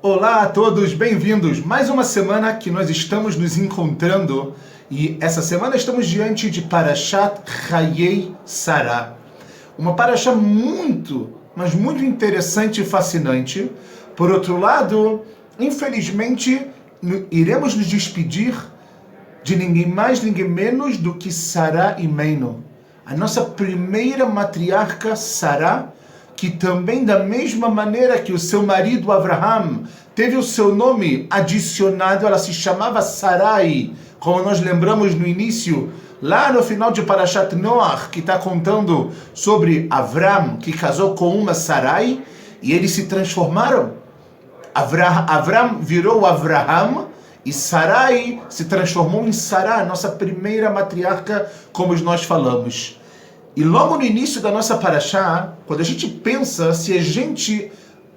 Olá a todos, bem-vindos! Mais uma semana que nós estamos nos encontrando e essa semana estamos diante de Parashat Chayei Sarah. Uma parashá muito, mas muito interessante e fascinante. Por outro lado, infelizmente, iremos nos despedir de ninguém mais, ninguém menos do que Sarah Imeinu, a nossa primeira matriarca Sarah, que também da mesma maneira que o seu marido Abraham teve o seu nome adicionado, ela se chamava Sarai, como nós lembramos no início, lá no final de Parashat Noach, que está contando sobre Avram, que casou com uma Sarai, e eles se transformaram. Avram virou Avraham, e Sarai se transformou em Sarah, nossa primeira matriarca, como nós falamos. E logo no início da nossa Parashá, quando a gente pensa,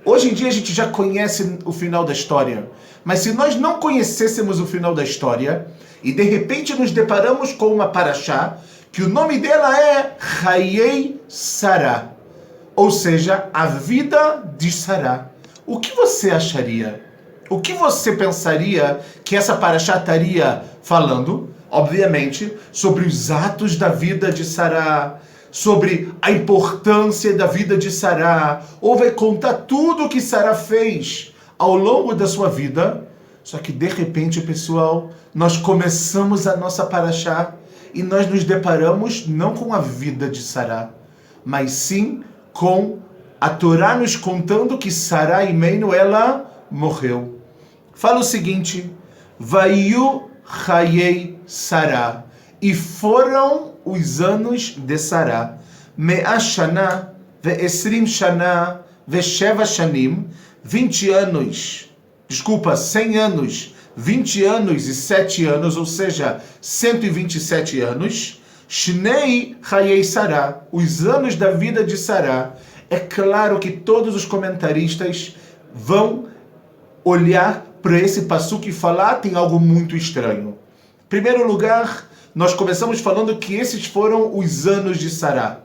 hoje em dia a gente já conhece o final da história, mas se nós não conhecêssemos o final da história, e de repente nos deparamos com uma Parashá, que o nome dela é Chayei Sarah, ou seja, a vida de Sarah, o que você acharia? O que você pensaria que essa Parashá estaria falando? Obviamente, sobre os atos da vida de Sarah, sobre a importância da vida de Sarah, ou vai contar tudo o que Sarah fez ao longo da sua vida. Só que de repente, pessoal, nós começamos a nossa Parashá e nós nos deparamos não com a vida de Sarah, mas sim com a Torá nos contando que Sarah Imeinu, ela morreu. Fala o seguinte: Vayu Chayei Sarah, e foram os anos de Sarah, Me'a Shana ve'esrim Shana ve'sheva Shanim, 100 anos, 20 anos e 7 anos, ou seja, 127 anos, Shnei Chayei Sarah, os anos da vida de Sarah. É claro que todos os comentaristas vão olhar para esse passuco e falar: tem algo muito estranho. Em primeiro lugar, nós começamos falando que esses foram os anos de Sarah,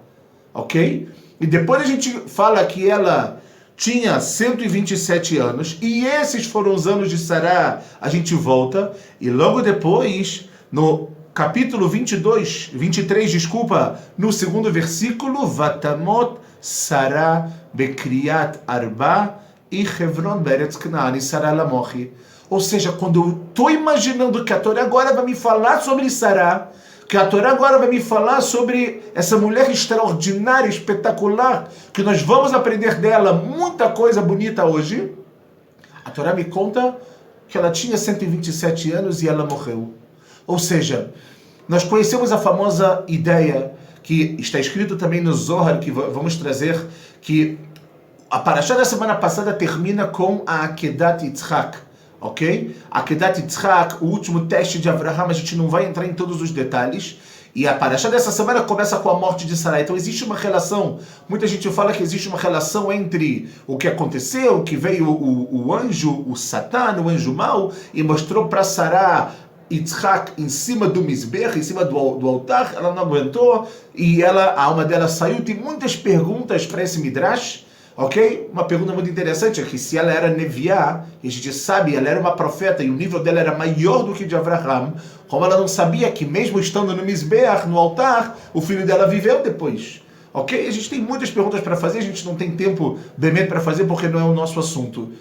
ok? E depois a gente fala que ela tinha 127 anos, e esses foram os anos de Sarah. A gente volta, e logo depois, no capítulo 23, no segundo versículo, Vatamot Sarah Bekriat Arba e Hebron Beretz Canaan e Sarah Lamochi. Ou seja, quando eu estou imaginando que a Torá agora vai me falar sobre Sarah, que a Torá agora vai me falar sobre essa mulher extraordinária, espetacular, que nós vamos aprender dela muita coisa bonita hoje, a Torá me conta que ela tinha 127 anos e ela morreu. Ou seja, nós conhecemos a famosa ideia, que está escrito também no Zohar, que vamos trazer, que a Parashá da semana passada termina com a Akedat Yitzhak, ok? A Akedat Yitzhak, o último teste de Avraham, a gente não vai entrar em todos os detalhes. E a Parashá dessa semana começa com a morte de Sarah. Então existe uma relação, muita gente fala que existe uma relação entre o que aconteceu, que veio o anjo, o Satã, o anjo mau, e mostrou para Sarah Yitzhak em cima do Mizbeach, em cima do altar. Ela não aguentou e a alma dela saiu. Tem muitas perguntas para esse Midrash, ok? Uma pergunta muito interessante é que se ela era Neviá, e a gente sabe, ela era uma profeta e o nível dela era maior do que de Avraham, como ela não sabia que mesmo estando no Mizbeach, no altar, o filho dela viveu depois, ok? A gente tem muitas perguntas para fazer, a gente não tem tempo bemente para fazer porque não é o nosso assunto.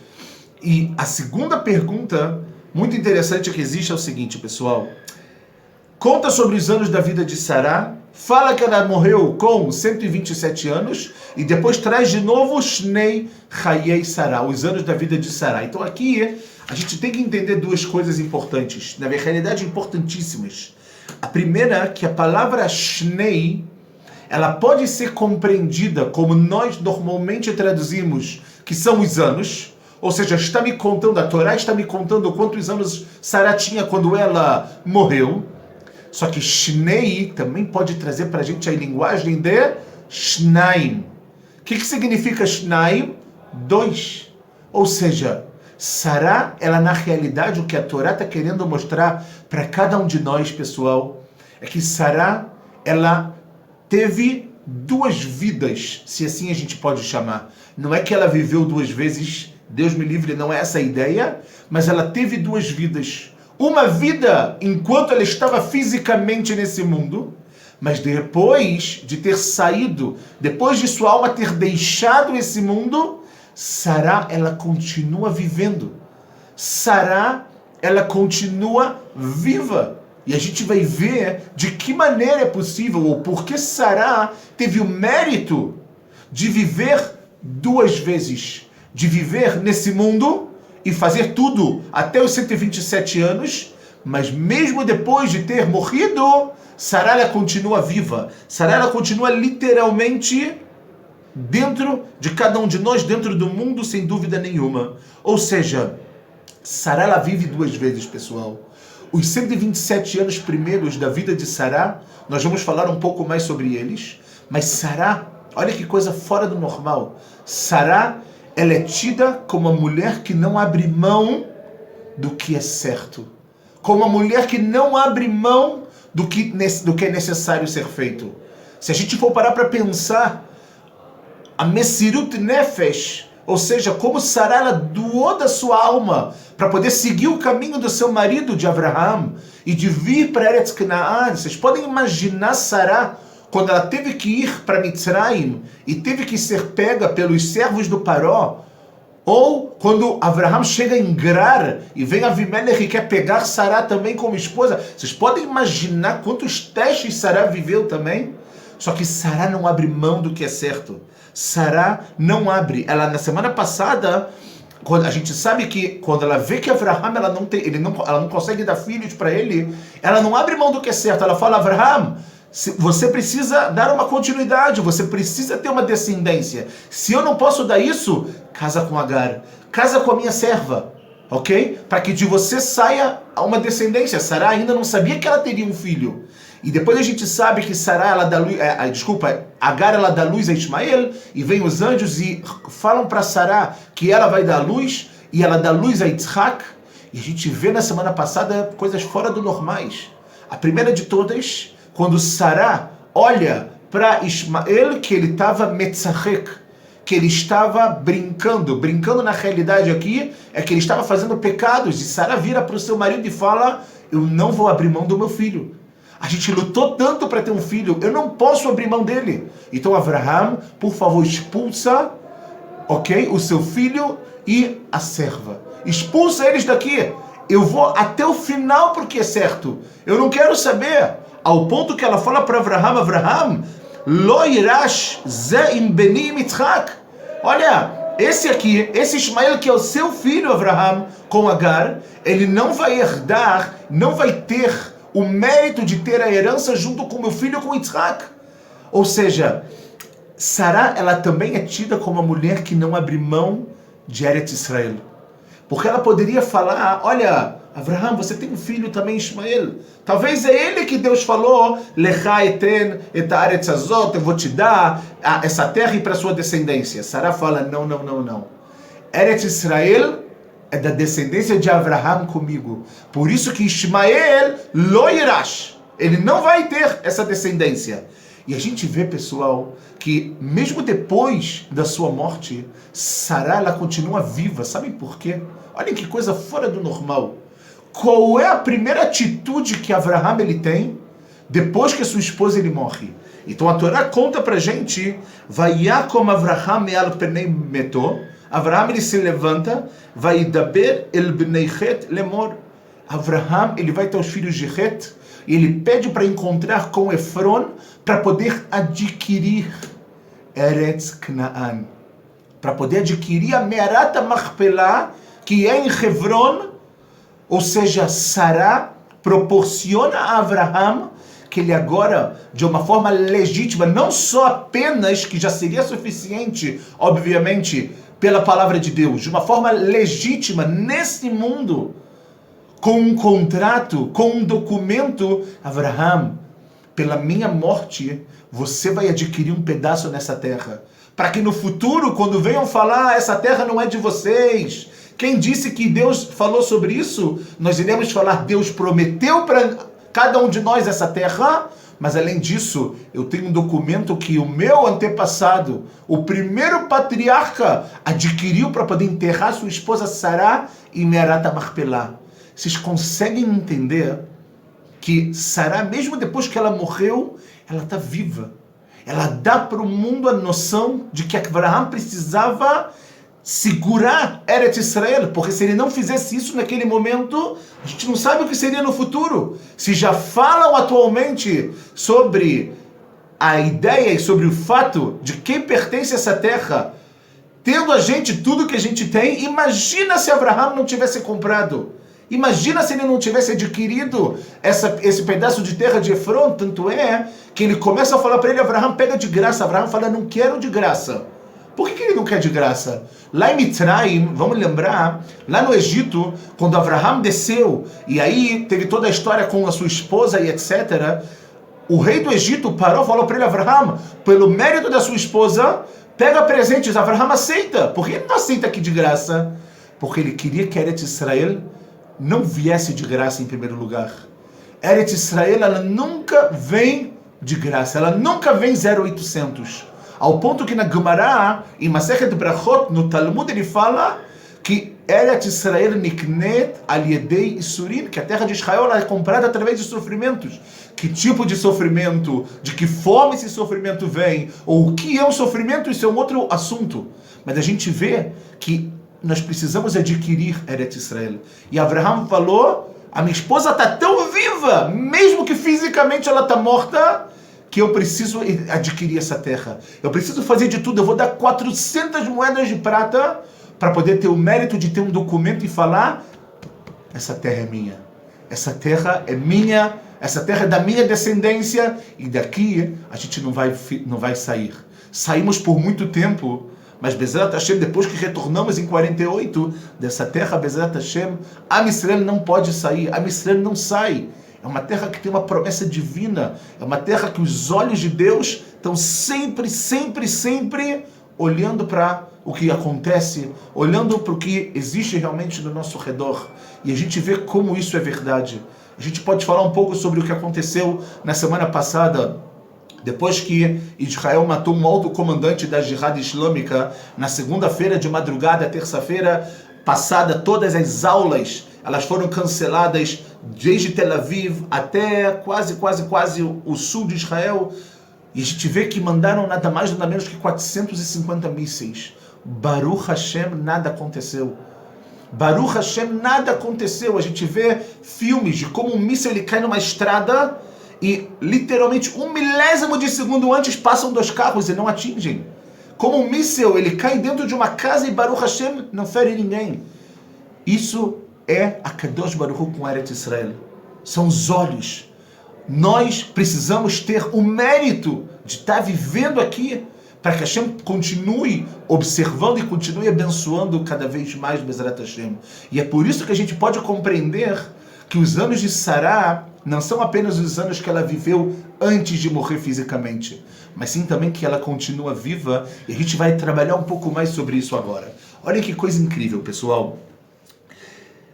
E a segunda pergunta muito interessante que existe é o seguinte, pessoal: conta sobre os anos da vida de Sarah, fala que ela morreu com 127 anos e depois traz de novo Shnei Chayei Sarah, os anos da vida de Sarah. Então aqui a gente tem que entender duas coisas importantes, na realidade importantíssimas. A primeira é que a palavra Shnei, ela pode ser compreendida como nós normalmente traduzimos, que são os anos, ou seja, está me contando, a Torá está me contando quantos anos Sarah tinha quando ela morreu. Só que Shnei também pode trazer para a gente a linguagem de Shnaim, O que significa Shnaim? 2. Ou seja, Sará, ela na realidade, o que a Torá está querendo mostrar para cada um de nós, pessoal, é que Sará, ela teve 2 vidas, se assim a gente pode chamar. Não é que ela viveu 2 vezes, Deus me livre, não é essa a ideia, mas ela teve 2 vidas. Uma vida enquanto ela estava fisicamente nesse mundo, mas depois de ter saído, depois de sua alma ter deixado esse mundo, Sará, ela continua vivendo. Sará, ela continua viva. E a gente vai ver de que maneira é possível, ou por que Sará teve o mérito de viver 2 vezes. De viver nesse mundo e fazer tudo até os 127 anos, mas mesmo depois de ter morrido, Sará, ela continua viva. Sará, ela continua literalmente dentro de cada um de nós, dentro do mundo, sem dúvida nenhuma. Ou seja, Sará, ela vive 2 vezes, pessoal. Os 127 anos primeiros da vida de Sará, nós vamos falar um pouco mais sobre eles, mas Sará, olha que coisa fora do normal. Sará, ela é tida como uma mulher que não abre mão do que é certo. Como uma mulher que não abre mão do que é necessário ser feito. Se a gente for parar para pensar, a Messirut Nefesh, ou seja, como Sará, ela doou da sua alma para poder seguir o caminho do seu marido, de Abraham, e de vir para Eretz Canaan. Vocês podem imaginar Sará, quando ela teve que ir para Mitzrayim e teve que ser pega pelos servos do Paró, ou quando Abraham chega em Gerar e vem Avimelech e quer pegar Sará também como esposa. Vocês podem imaginar quantos testes Sará viveu também? Só que Sará não abre mão do que é certo. Sará não abre. Ela, na semana passada, quando a gente sabe que quando ela vê que Abraham ela não consegue dar filhos para ele, ela não abre mão do que é certo. Ela fala: Abraham, você precisa dar uma continuidade, você precisa ter uma descendência. Se eu não posso dar isso, casa com Agar, casa com a minha serva, ok? Para que de você saia uma descendência. Sará ainda não sabia que ela teria um filho. E depois a gente sabe que Sará, ela dá luz, Agar, ela dá luz a Ismael, e vem os anjos e falam para Sará que ela vai dar luz, e ela dá luz a Yitzhak. E a gente vê na semana passada coisas fora do normais. A primeira de todas, quando Sará olha para Ismael, que ele estava metzachek, que ele estava brincando na realidade aqui, é que ele estava fazendo pecados, e Sará vira para o seu marido e fala: eu não vou abrir mão do meu filho. A gente lutou tanto para ter um filho, eu não posso abrir mão dele. Então, Abraham, por favor, expulsa, ok, o seu filho e a serva. Expulsa eles daqui. Eu vou até o final porque é certo. Eu não quero saber. Ao ponto que ela fala para Abraham: Abraham, lo irash ze im beni Yitzhak. Olha, esse aqui, esse Ismael, que é o seu filho, Abraham, com Agar, ele não vai herdar, não vai ter o mérito de ter a herança junto com meu filho, com Yitzhak. Ou seja, Sará, ela também é tida como uma mulher que não abre mão de Eretz Israel. Porque ela poderia falar: olha, Abraham, você tem um filho também, Ismael. Talvez é ele que Deus falou: Lecha eten et haaretz hazot, eu vou te dar essa terra e para sua descendência. Sará fala: não, não, não, não. Eretz Israel é da descendência de Abraham comigo. Por isso que Ismael lo irash, ele não vai ter essa descendência. E a gente vê, pessoal, que mesmo depois da sua morte, Sará, ela continua viva. Sabem por quê? Olhem que coisa fora do normal. Qual é a primeira atitude que Abraham ele tem depois que sua esposa ele morre? Então a Torá conta pra gente: Vayakom Abraham me'al penei meto. Abraham ele se levanta, vai daber el bnei Het lemor. Abraham ele vai ter os filhos de Het e ele pede para encontrar com Efron para poder adquirir Eretz Canaan, para poder adquirir a Me'arat Machpelah, que é em Hebron. Ou seja, Sará proporciona a Abraham que ele agora, de uma forma legítima, não só apenas, que já seria suficiente, obviamente, pela palavra de Deus, de uma forma legítima, nesse mundo, com um contrato, com um documento: Abraham, pela minha morte, você vai adquirir um pedaço nessa terra. para que no futuro, quando venham falar, essa terra não é de vocês. Quem disse que Deus falou sobre isso? Nós iremos falar, Deus prometeu para cada um de nós essa terra, mas além disso, eu tenho um documento que o meu antepassado, o primeiro patriarca, adquiriu para poder enterrar sua esposa Sará em Me'arat HaMachpelah. Vocês conseguem entender que Sará, mesmo depois que ela morreu, ela está viva. Ela dá para o mundo a noção de que Abraham precisava segurar Eretz Israel, porque se ele não fizesse isso naquele momento, a gente não sabe o que seria no futuro. Se já falam atualmente sobre a ideia e sobre o fato de quem pertence a essa terra, tendo a gente tudo que a gente tem, imagina se Abraham não tivesse comprado. Imagina se ele não tivesse adquirido esse pedaço de terra de Efron. Tanto é que ele começa a falar para ele, Abraham, pega de graça. Abraham fala, não quero de graça. Por que ele não quer de graça? Lá em Mitzrayim, vamos lembrar, lá no Egito, quando Abraham desceu, e aí teve toda a história com a sua esposa e etc., o rei do Egito parou e falou para ele, Abraham, pelo mérito da sua esposa, pega presentes. Abraham aceita. Por que ele não aceita aqui de graça? Porque ele queria que Eretz Israel não viesse de graça em primeiro lugar. Eretz Israel, ela nunca vem de graça, ela nunca vem 0,800. Ao ponto que na Gemara, em Masechet Brachot, no Talmud, ele fala que Eretz Israel niknet al yedei isurim, que a terra de Israel é comprada através de sofrimentos. Que tipo de sofrimento, de que forma esse sofrimento vem, ou o que é um sofrimento, isso é um outro assunto. Mas a gente vê que nós precisamos adquirir Eretz Israel. E Abraham falou, a minha esposa está tão viva, mesmo que fisicamente ela está morta, que eu preciso adquirir essa terra. Eu preciso fazer de tudo. Eu vou dar 400 moedas de prata para poder ter o mérito de ter um documento e falar, essa terra é minha. Essa terra é minha. Essa terra é da minha descendência. E daqui a gente não vai sair. Saímos por muito tempo, mas Bezerra Hashem, depois que retornamos em 48, dessa terra, Bezerra Hashem, Am Israel não pode sair. Am Israel não sai. É uma terra que tem uma promessa divina. É uma terra que os olhos de Deus estão sempre, sempre, sempre olhando para o que acontece, olhando para o que existe realmente no nosso redor. E a gente vê como isso é verdade. A gente pode falar um pouco sobre o que aconteceu na semana passada, depois que Israel matou um alto comandante da Jihad Islâmica, na segunda-feira de madrugada, terça-feira passada, todas as aulas, elas foram canceladas desde Tel Aviv até quase o sul de Israel. E a gente vê que mandaram nada mais, nada menos que 450 mísseis. Baruch Hashem, nada aconteceu. Baruch Hashem, nada aconteceu. A gente vê filmes de como um míssil ele cai numa estrada e literalmente 1 milésimo de segundo antes passam 2 carros e não atingem. Como um míssil ele cai dentro de uma casa e Baruch Hashem não fere ninguém. Isso é a Kadosh Baruch Hu com Eretz Israel. São os olhos. Nós precisamos ter o mérito de estar vivendo aqui para que Hashem continue observando e continue abençoando cada vez mais Bezerra Hashem. E é por isso que a gente pode compreender que os anos de Sará não são apenas os anos que ela viveu antes de morrer fisicamente, mas sim também que ela continua viva, e a gente vai trabalhar um pouco mais sobre isso agora. Olha que coisa incrível, pessoal.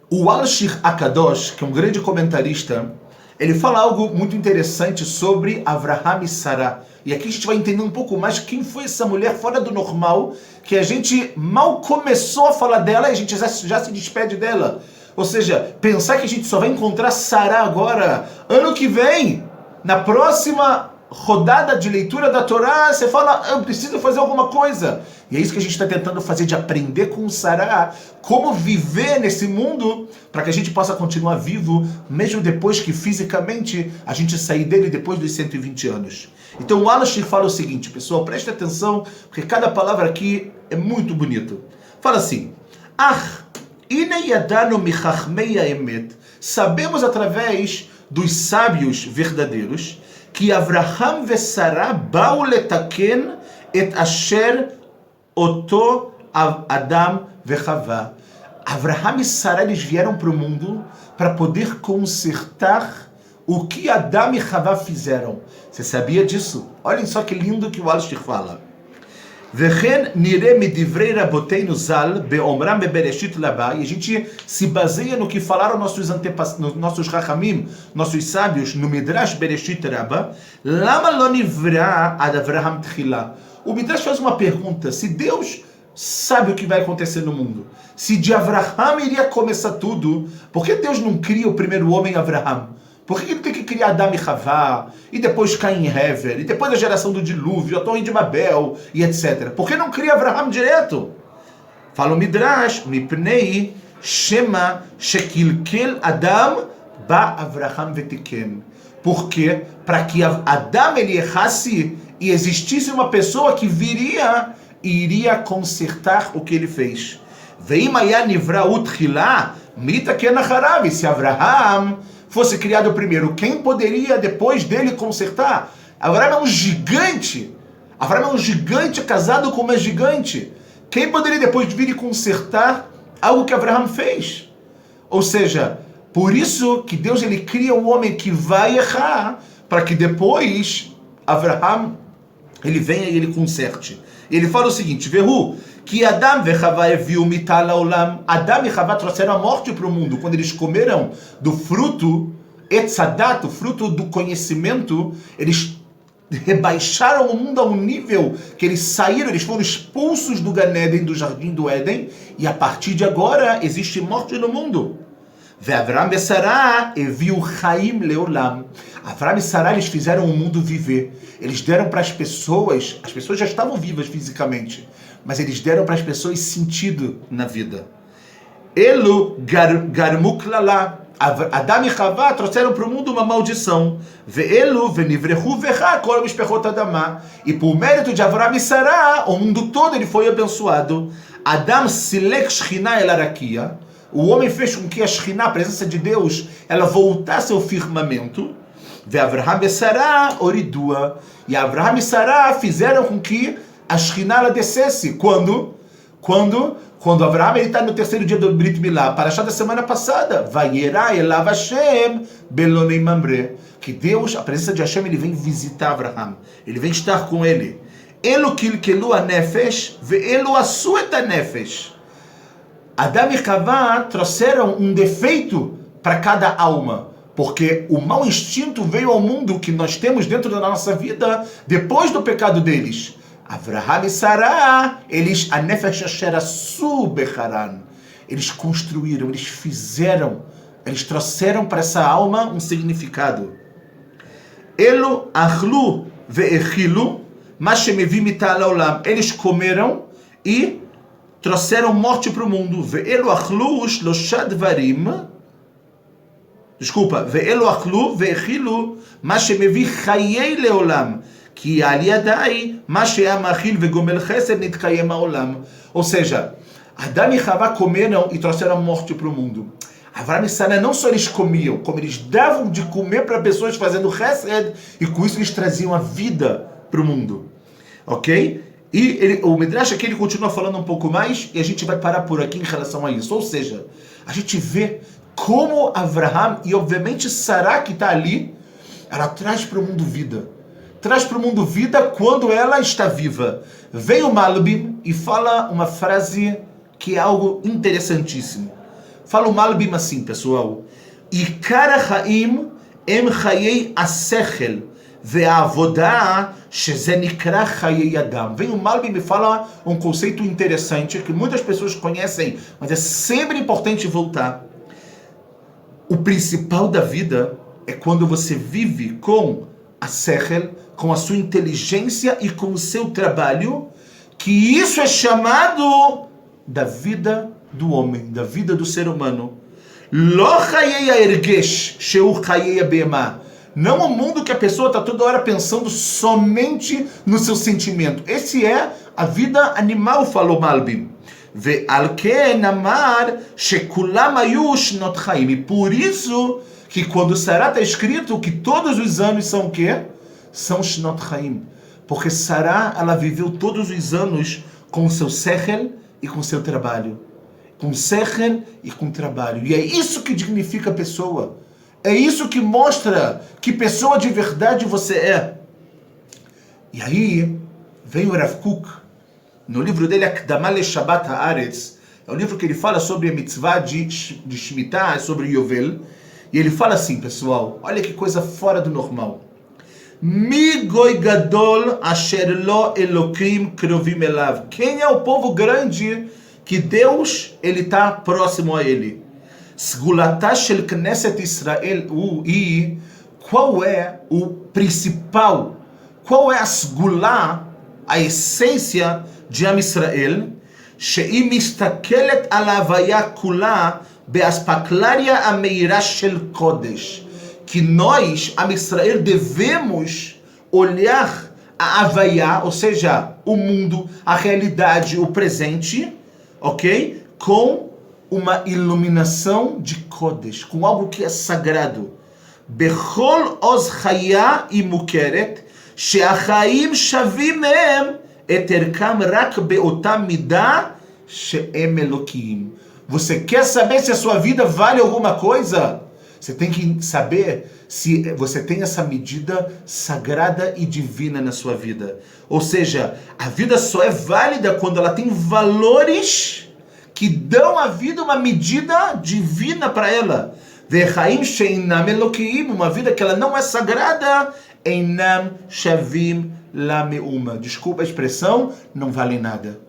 O Al-Shir Akadosh, que é um grande comentarista, ele fala algo muito interessante sobre Avraham e Sará. E aqui a gente vai entender um pouco mais quem foi essa mulher fora do normal, que a gente mal começou a falar dela e a gente já se despede dela. Ou seja, pensar que a gente só vai encontrar Sará agora, ano que vem, na próxima rodada de leitura da Torá, você fala, eu preciso fazer alguma coisa. E é isso que a gente está tentando fazer, de aprender com o Sará, como viver nesse mundo, para que a gente possa continuar vivo, mesmo depois que fisicamente a gente sair dele depois dos 120 anos. Então o Al-Shir fala o seguinte, pessoal, preste atenção, porque cada palavra aqui é muito bonito. Fala assim, sabemos através dos sábios verdadeiros que Avraham e Sará ba'u letaken et asher oto Adam ve Chava. Avraham e Sará, eles vieram para o mundo para poder consertar o que Adam e Chava fizeram. Você sabia disso? Olhem só que lindo que o Al-Shir fala. וכן נראה מדברי רבותינו ז"ל באומרם בבראשית רבה, e a gente se baseia no que falaram nossos rachamim, nossos sábios, no Midrash Bereshit Rabba, lama lo nivra ad Avraham tchila. O Midrash faz uma pergunta: se Deus sabe o que vai acontecer no mundo, se de Avraham iria começar tudo, por que Deus não cria o primeiro homem Avraham? Por que ele tem que criar Adão e Havá, e depois Caim e Hever, e depois a geração do dilúvio, a Torre de Babel, e etc. Por que não cria Avraham direto? Fala o Midrash, Mipnei Shema Shekilkel Adam Ba Avraham Vetiken. Porque para que Adão ele errasse e existisse uma pessoa que viria e iria consertar o que ele fez. Veim aya nivra utchila mita ken acharav. Se Avraham fosse criado primeiro, quem poderia depois dele consertar? Avraham é um gigante. Avraham é um gigante casado com uma gigante. Quem poderia depois vir e consertar algo que Avraham fez? Ou seja, por isso que Deus ele cria um homem que vai errar, para que depois Avraham ele venha e ele conserte. Ele fala o seguinte: Vehu, que Adam e Havá viu mital olam. Adam e Havá trouxeram a morte para o mundo quando eles comeram do fruto etzadat, o fruto do conhecimento. Eles rebaixaram o mundo a um nível que eles saíram, eles foram expulsos do Gan Eden, do jardim do Éden, e a partir de agora existe morte no mundo. Avraham e Sará viu Chaim leolam. Avraham e Sará eles fizeram o mundo viver. Eles deram para as pessoas já estavam vivas fisicamente, mas eles deram para as pessoas sentido na vida. Elo garmuk lala. Adão e Havá trouxeram para o mundo uma maldição. Ve'elu venivrechu vecha kol mishpechot adamá. E por mérito de Avraham e Sará, o mundo todo ele foi abençoado. Adam silek shchina el arakia. O homem fez com que a Shekhinah, a presença de Deus, ela voltasse ao firmamento. Avraham e Sará oridua. E Avraham e Sará fizeram com que a Shekhinah ela descesse. Quando Avraham está no terceiro dia do Brit Milá, parashá da semana passada, Vayera elav Hashem belonei mamre. Que Deus, a presença de Hashem, ele vem visitar Avraham. Ele vem estar com ele. Elo kilkelu anefesh ve'elo asu et anefesh. Adão e Havá trouxeram um defeito para cada alma, porque o mau instinto veio ao mundo que nós temos dentro da nossa vida depois do pecado deles. Avraham e Sará, eles, a Nefesh Asher Asu Becharan, eles construíram, eles fizeram, eles trouxeram para essa alma um significado. Elo achlu ve'echilu, mas shemevi mital haolam. Eles comeram e trouxeram morte para o mundo. Ve'elu achlu shlosha dvarim. Desculpa. Ve'elu achlu ve'echilu ma shemevi chayei leolam. Que aliadai ma she'amachil ve'gomel chesed nitkayem haolam. Ou seja, Adão e Havá comeram e trouxeram morte para o mundo. Avraham e Sará não só eles comiam, como eles davam de comer para pessoas fazendo chesed, e com isso eles traziam a vida para o mundo. Ok? E o Midrash aqui ele continua falando um pouco mais, e a gente vai parar por aqui em relação a isso. Ou seja, a gente vê como Avraham e obviamente Sará que está ali, ela traz para o mundo vida. Traz para o mundo vida quando ela está viva. Vem o Malbim e fala uma frase que é algo interessantíssimo. Fala o Malbim assim, pessoal. Ikar haim em chayei asechel ve'avodah sheze nikra chayei adam. Vem o Malbim e fala um conceito interessante que muitas pessoas conhecem, mas é sempre importante voltar. O principal da vida é quando você vive com a sechel, com a sua inteligência e com o seu trabalho, que isso é chamado da vida do homem, da vida do ser humano. Lo chayei ergesh sheu chayei behemah. Não o mundo que a pessoa está toda hora pensando somente no seu sentimento. Esse é a vida animal, falou Malbim. Ve'al ken amar shekulam hayu shnot chaim. E por isso que quando Sará está escrito que todos os anos são o quê? São shnot chaim. Porque Sará, ela viveu todos os anos com o seu sechel e com o seu trabalho. Com sechel e com trabalho. E é isso que dignifica a pessoa. É isso que mostra que pessoa de verdade você é. E aí vem o Rav Kook no livro dele, Akdama LeShabbat Haaretz, é um livro que ele fala sobre a mitzvah de Shemitah, sobre Yovel, e ele fala assim, pessoal, olha que coisa fora do normal. Mi goi gadol asher lo Elokim krovim elav. Quem é o povo grande que Deus ele está próximo a ele? Sgulatá shel Knesset Israel. E qual é o principal? Qual é a sgulá, a essência de Am Israel? She'i mistakelet al havaya kula be'aspaklaria ameira shel kodesh. Que nós, Am Israel, devemos olhar a Havaiá, ou seja, o mundo, a realidade, o presente, ok? Com uma iluminação de Kodesh, com algo que é sagrado. Bechol oz chaya imukeret, she'achaim shavim mehem, et erkam rak be'otam midah, she'em Elokim. Você quer saber se a sua vida vale alguma coisa? Você tem que saber se você tem essa medida sagrada e divina na sua vida. Ou seja, a vida só é válida quando ela tem valores que dão à vida uma medida divina para ela. Vechaim sheinam Elokim, uma vida que ela não é sagrada, einam shavim lameuma. Desculpa a expressão, não vale nada.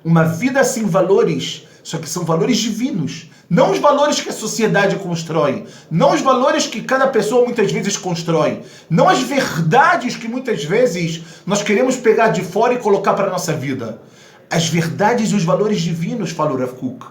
Uma vida sem valores, só que são valores divinos. Não os valores que a sociedade constrói. Não os valores que cada pessoa muitas vezes constrói. Não as verdades que muitas vezes nós queremos pegar de fora e colocar para a nossa vida. As verdades e os valores divinos, fala o Rav Kook.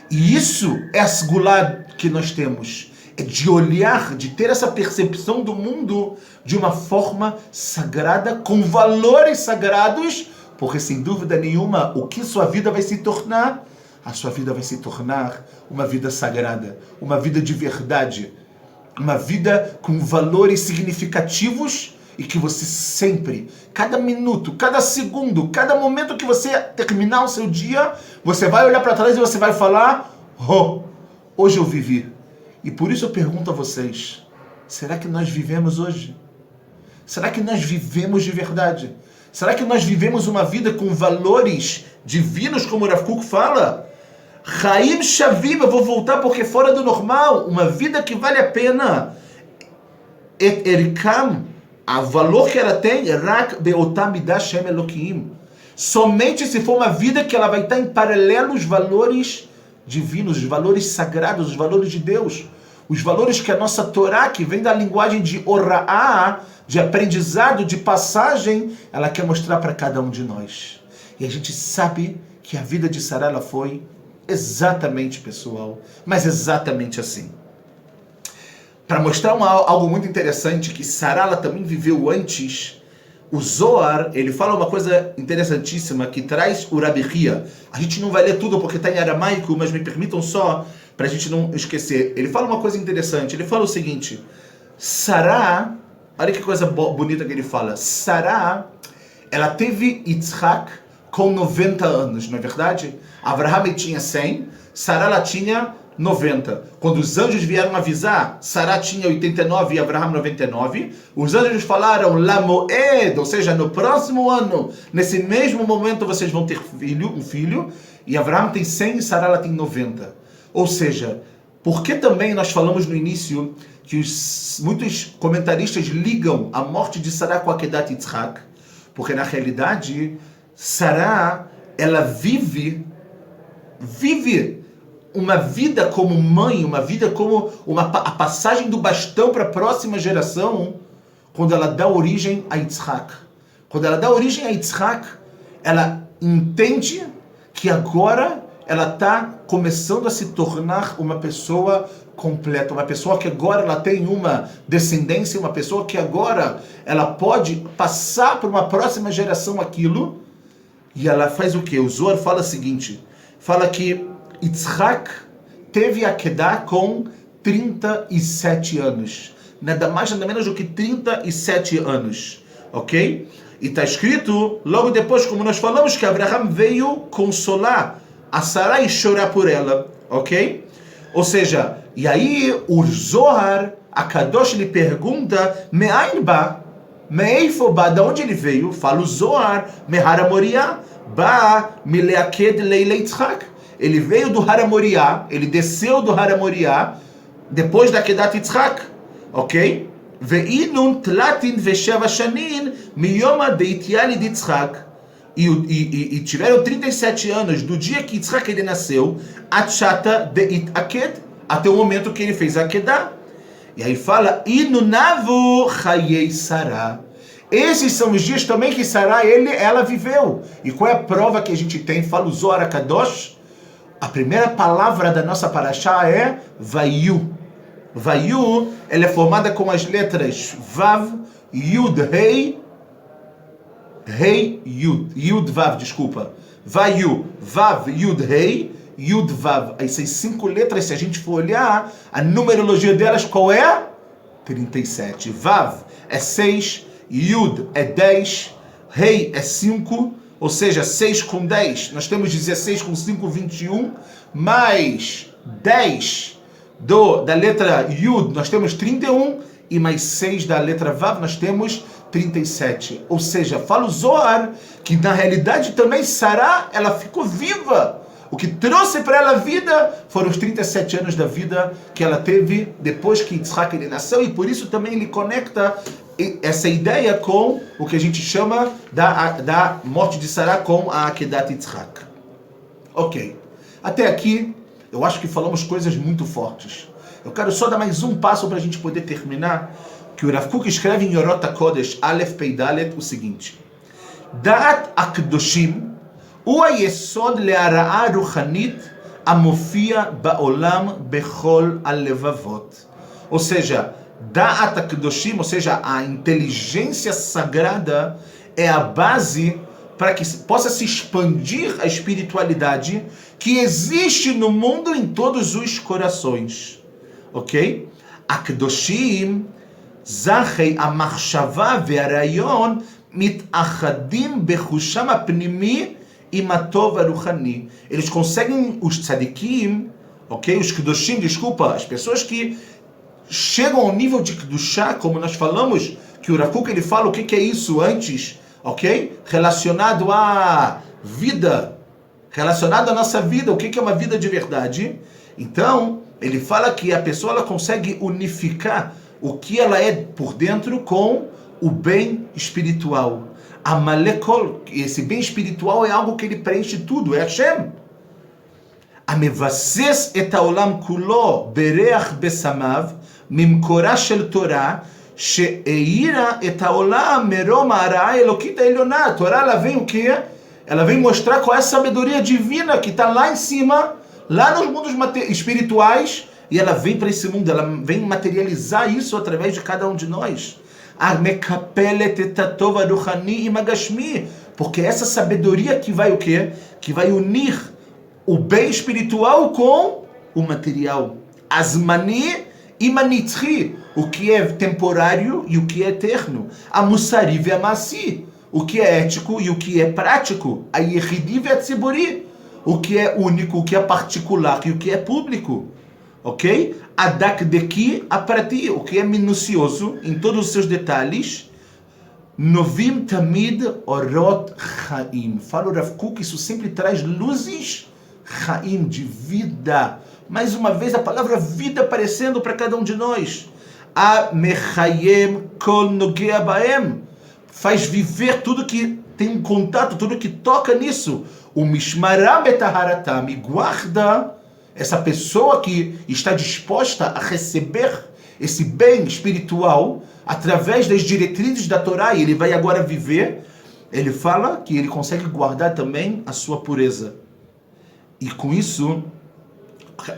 E isso é a segulá que nós temos. É de olhar, de ter essa percepção do mundo de uma forma sagrada, com valores sagrados, porque sem dúvida nenhuma, o que sua vida vai se tornar? A sua vida vai se tornar uma vida sagrada, uma vida de verdade, uma vida com valores significativos e que você sempre, cada minuto, cada segundo, cada momento que você terminar o seu dia, você vai olhar para trás e você vai falar, oh, hoje eu vivi. E por isso eu pergunto a vocês, será que nós vivemos hoje? Será que nós vivemos de verdade? Será que nós vivemos uma vida com valores divinos, como o Rav Kook fala? Chaim Shavim, eu vou voltar porque fora do normal, uma vida que vale a pena. Et Erikam, o valor que ela tem, Rak Beotam Midah Shem Elokim. Somente se for uma vida que ela vai estar em paralelo aos valores divinos, os valores sagrados, os valores de Deus. Os valores que a nossa Torá, que vem da linguagem de Ora'á, de aprendizado, de passagem, ela quer mostrar para cada um de nós. E a gente sabe que a vida de Sará ela foi exatamente, pessoal, mas exatamente assim. Para mostrar algo muito interessante que Sará ela também viveu antes, o Zohar, ele fala uma coisa interessantíssima que traz o Rabi Hia. A gente não vai ler tudo porque está em aramaico, mas me permitam só, para a gente não esquecer. Ele fala uma coisa interessante, ele fala o seguinte, Sará, olha que coisa bonita que ele fala, Sará, ela teve Yitzhak com 90 anos, não é verdade? Abraham tinha 100, Sará ela tinha 90. Quando os anjos vieram avisar, Sará tinha 89 e Abraham 99. Os anjos falaram, Lamoed, ou seja, no próximo ano, nesse mesmo momento vocês vão ter um filho, e Abraham tem 100 e Sará ela tem 90. Ou seja, por que também nós falamos no início que muitos comentaristas ligam a morte de Sará com a Kedat Yitzhak? Porque na realidade, Sará, ela vive uma vida como mãe, uma vida como a passagem do bastão para a próxima geração, quando ela dá origem a Yitzhak. Quando ela dá origem a Yitzhak, ela entende que agora ela está começando a se tornar uma pessoa completa, uma pessoa que agora ela tem uma descendência, uma pessoa que agora ela pode passar para uma próxima geração aquilo. E ela faz o quê? O Zohar fala o seguinte, fala que Yitzhak teve a Kedah com 37 anos. Nada mais, nada menos do que 37 anos. Ok? E está escrito, logo depois, como nós falamos, que Abraham veio consolar a Sará e chorar por ela. Ok? Ou seja, e aí o Zohar, a Kadosh, lhe pergunta, Me'ain ba? Me'eifo ba? De onde ele veio? Fala o Zohar, Mehara Moriá. Ba mileaked leile Yitzhak. Ele veio do Har Moriah, ele desceu do Har Moriah depois da Kedat Yitzhak, ok? Ve'inun tlatin ve'sheva shanin miyoma deitiali de Yitzhak. E tiveram 37 anos do dia que Yitzhak ele nasceu, atchata deit aked, até o momento que ele fez a Kedah. E aí fala, inunavu chayei Sará. Esses são os dias também que Sará, ela viveu. E qual é a prova que a gente tem? Fala o Zohar HaKadosh. A primeira palavra da nossa paraxá é Vayu. Vayu, ela é formada com as letras Vav, Yud, Rei, Rei, Yud. Yud, Vav, desculpa. Vayu, Vav, Yud, Rei, Yud, Vav. Essas 5 letras, se a gente for olhar, a numerologia delas qual é? 37. Vav é 6, Yud é 10, Rei é 5, ou seja, 6 com 10. Nós temos 16 com 5, 21, mais 10 da letra Yud, nós temos 31, e mais 6 da letra Vav, nós temos 37. Ou seja, fala o Zohar que na realidade também Sará, ela ficou viva. O que trouxe para ela vida foram os 37 anos da vida que ela teve depois que Yitzhak ele nasceu, e por isso também ele conecta essa ideia com o que a gente chama da morte de Sará com a Akedat Yitzhak. Ok. Até aqui, eu acho que falamos coisas muito fortes. Eu quero só dar mais um passo para a gente poder terminar, que o Rav Kook escreve em Orot HaKodesh, Aleph Pei Dalet, o seguinte: Da'at HaKdoshim הוא היסוד להראה רוחנית המופיע בעולם בכל הלבבות. Ou seja, Da'at HaKadoshim, ou seja, a inteligência sagrada é a base para que possa se expandir a espiritualidade que existe no mundo em todos os corações. Ok? HaKadoshim, Zachei המחשבה והרעיון מתאחדים בחושם הפנימי עם הטוב הרוחני. Eles conseguem, os tzadikim, ok? Os kedoshim, desculpa, as pessoas que chegam ao nível de kedushá, como nós falamos, que o Rav Kook ele fala o que é isso antes, ok? Relacionado à vida, relacionado à nossa vida, o que é uma vida de verdade. Então, ele fala que a pessoa ela consegue unificar o que ela é por dentro com o bem espiritual. Amalekol, esse bem espiritual é algo que ele preenche tudo, é Hashem. המבסס את העולם כולו בריח בסמיו ממקורה של תורה שהאירה את העולם מרום הרעה האלוקית העליונה. A Torá ela vem o quê? Ela vem mostrar qual é a sabedoria divina que está lá em cima, lá nos mundos espirituais, e ela vem para esse mundo, ela vem materializar isso através de cada um de nós. Porque essa sabedoria que vai o quê? Que vai unir o bem espiritual com o material. Azmani e manitzri, o que é temporário e o que é eterno. A musari e a masi, o que é ético e o que é prático. A yechidi e a tziburi, o que é único, o que é particular e o que é público. Ok? A dakdeki a prati, o que é minucioso em todos os seus detalhes. Novim tamid orot chaim. Fala o Rav Kook, isso sempre traz luzes chaim, de vida. Mais uma vez a palavra vida aparecendo para cada um de nós. A mechayem kol nogea baem. Faz viver tudo que tem um contato, tudo que toca nisso. O mishmará betaharatam, guarda essa pessoa que está disposta a receber esse bem espiritual através das diretrizes da Torá, e ele vai agora viver. Ele fala que ele consegue guardar também a sua pureza. E com isso,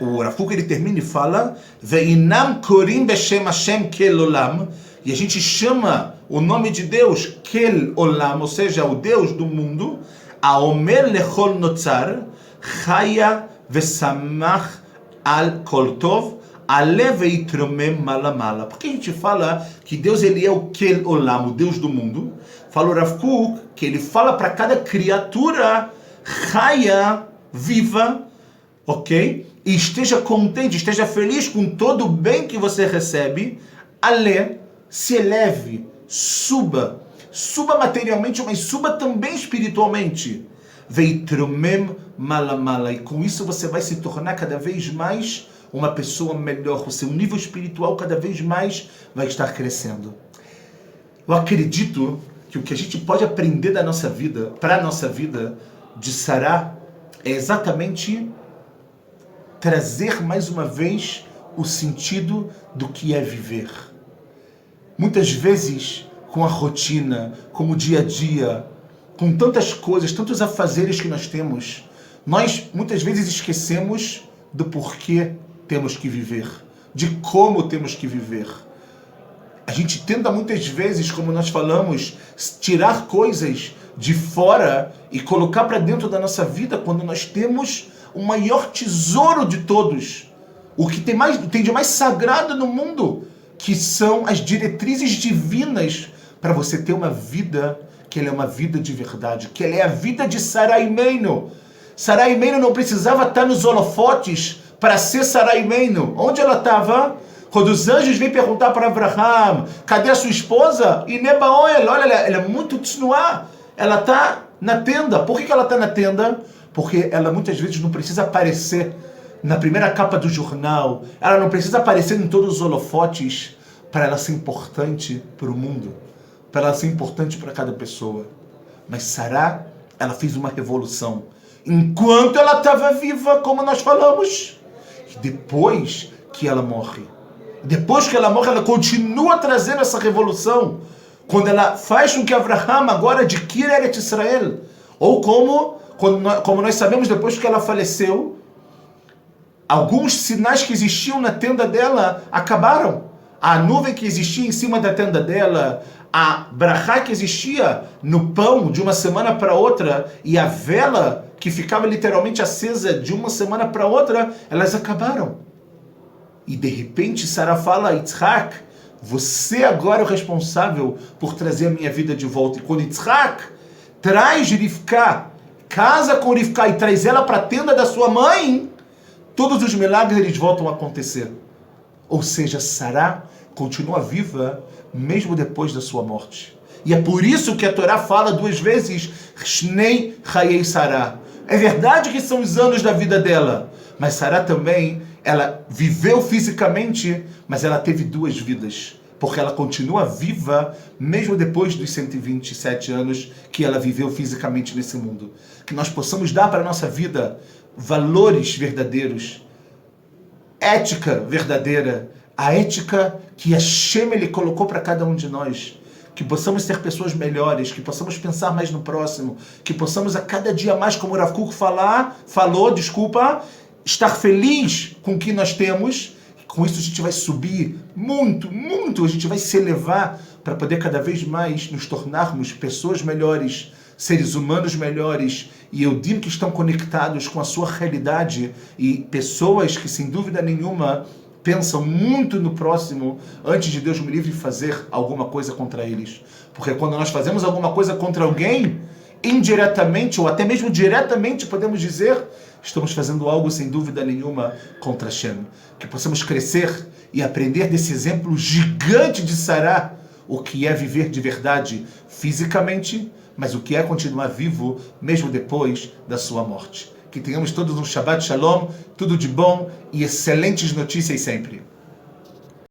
o Rav Kook ele termina e fala: Ve'inam korim beshem Hashem kel olam. E a gente chama o nome de Deus kel olam, ou seja, o Deus do mundo. Aomer lechol notzar chaya vesamach al kol tov ale veitromem malamala. Porque a gente fala que Deus ele é o kel olam, o Deus do mundo. Fala o Rav Kook que ele fala para cada criatura chaya, viva, ok? E esteja contente, esteja feliz com todo o bem que você recebe. Ale, se eleve, suba materialmente, mas suba também espiritualmente. veitromem malamala. E com isso você vai se tornar cada vez mais uma pessoa melhor. O seu nível espiritual cada vez mais vai estar crescendo. Eu acredito que o que a gente pode aprender da nossa vida, para a nossa vida, de Sará, é exatamente trazer mais uma vez o sentido do que é viver. Muitas vezes, com a rotina, com o dia a dia, com tantas coisas, tantos afazeres que nós temos, nós muitas vezes esquecemos do porquê temos que viver, de como temos que viver. A gente tenta muitas vezes, como nós falamos, tirar coisas de fora e colocar para dentro da nossa vida quando nós temos o maior tesouro de todos, o que tem de mais sagrado no mundo, que são as diretrizes divinas para você ter uma vida que ela é uma vida de verdade, que ela é a vida de Sará Imeinu. Sará Imeinu não precisava estar nos holofotes para ser Sará Imeinu. Onde ela estava? Quando os anjos vêm perguntar para Abraham, cadê a sua esposa? E Nebaoel, olha, ela é muito tsnuá. Ela está na tenda. Por que ela está na tenda? Porque ela muitas vezes não precisa aparecer na primeira capa do jornal. Ela não precisa aparecer em todos os holofotes para ela ser importante para o mundo, para ela ser importante para cada pessoa. Mas Sará, ela fez uma revolução. Enquanto ela estava viva, como nós falamos, e depois que ela morre, ela continua trazendo essa revolução. Quando ela faz com que Abraham agora adquira Eretz Israel, ou como nós sabemos, depois que ela faleceu, alguns sinais que existiam na tenda dela acabaram. A nuvem que existia em cima da tenda dela, a brachá que existia no pão de uma semana para outra, e a vela que ficava literalmente acesa de uma semana para outra, elas acabaram. E de repente Sará fala a Yitzhak, você agora é o responsável por trazer a minha vida de volta. E quando Yitzhak traz Rivka, casa com Rivka e traz ela para a tenda da sua mãe, todos os milagres eles voltam a acontecer. Ou seja, Sará continua viva mesmo depois da sua morte. E é por isso que a Torá fala duas vezes, Shnei Chayei Sará. É verdade que são os anos da vida dela, mas Sará também, ela viveu fisicamente, mas ela teve duas vidas, porque ela continua viva mesmo depois dos 127 anos que ela viveu fisicamente nesse mundo. Que nós possamos dar para a nossa vida valores verdadeiros, ética verdadeira, a ética que Hashem ele colocou para cada um de nós. Que possamos ser pessoas melhores, que possamos pensar mais no próximo, que possamos a cada dia mais, como o Rav Kuk falou, estar feliz com o que nós temos. Com isso a gente vai subir muito, muito, a gente vai se elevar para poder cada vez mais nos tornarmos pessoas melhores, seres humanos melhores, e eu digo que estão conectados com a sua realidade, e pessoas que sem dúvida nenhuma pensam muito no próximo antes de Deus me livre fazer alguma coisa contra eles. Porque quando nós fazemos alguma coisa contra alguém, indiretamente ou até mesmo diretamente podemos dizer, estamos fazendo algo sem dúvida nenhuma contra Hashem. Que possamos crescer e aprender desse exemplo gigante de Sará, o que é viver de verdade fisicamente, mas o que é continuar vivo mesmo depois da sua morte. Que tenhamos todos um Shabbat Shalom, tudo de bom e excelentes notícias sempre.